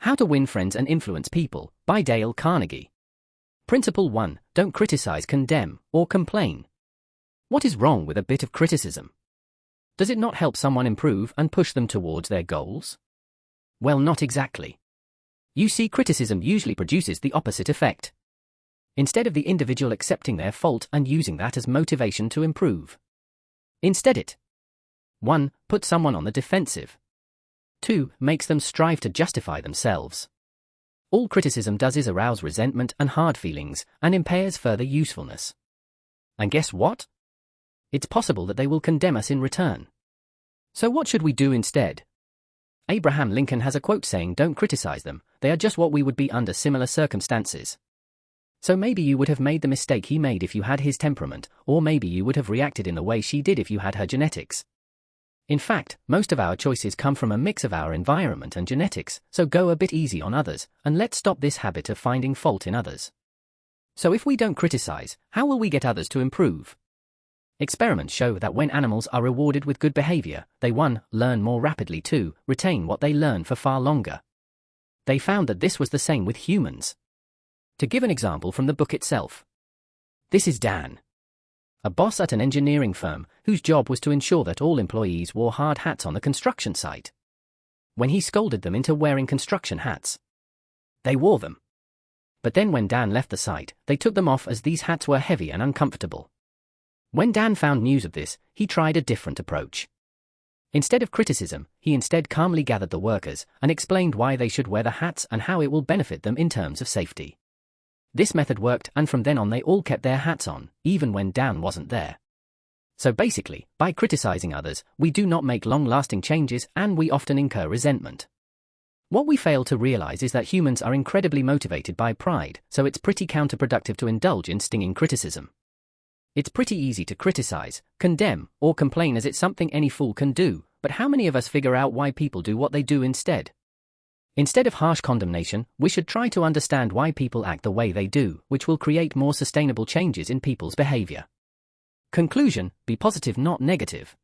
How to Win Friends and Influence People by Dale Carnegie. Principle 1. Don't criticize, condemn, or complain. What is wrong with a bit of criticism? Does it not help someone improve and push them towards their goals? Well, not exactly. You see, criticism usually produces the opposite effect. Instead of the individual accepting their fault and using that as motivation to improve. Instead it 1. Puts someone on the defensive. 2. Makes them strive to justify themselves. All criticism does is arouse resentment and hard feelings and impairs further usefulness. And guess what? It's possible that they will condemn us in return. So what should we do instead? Abraham Lincoln has a quote saying, "Don't criticize them, they are just what we would be under similar circumstances." So maybe you would have made the mistake he made if you had his temperament, or maybe you would have reacted in the way she did if you had her genetics. In fact, most of our choices come from a mix of our environment and genetics, so go a bit easy on others, and let's stop this habit of finding fault in others. So if we don't criticize, how will we get others to improve? Experiments show that when animals are rewarded with good behavior, they 1. Learn more rapidly, 2. Retain what they learn for far longer. They found that this was the same with humans. To give an example from the book itself. This is Dan, a boss at an engineering firm whose job was to ensure that all employees wore hard hats on the construction site. When he scolded them into wearing construction hats, they wore them. But then when Dan left the site, they took them off as these hats were heavy and uncomfortable. When Dan found news of this, he tried a different approach. Instead of criticism, he instead calmly gathered the workers and explained why they should wear the hats and how it will benefit them in terms of safety. This method worked, and from then on they all kept their hats on, even when Dan wasn't there. So basically, by criticizing others, we do not make long-lasting changes and we often incur resentment. What we fail to realize is that humans are incredibly motivated by pride, so it's pretty counterproductive to indulge in stinging criticism. It's pretty easy to criticize, condemn, or complain as it's something any fool can do, but how many of us figure out why people do what they do instead? Instead of harsh condemnation, we should try to understand why people act the way they do, which will create more sustainable changes in people's behavior. Conclusion: be positive, not negative.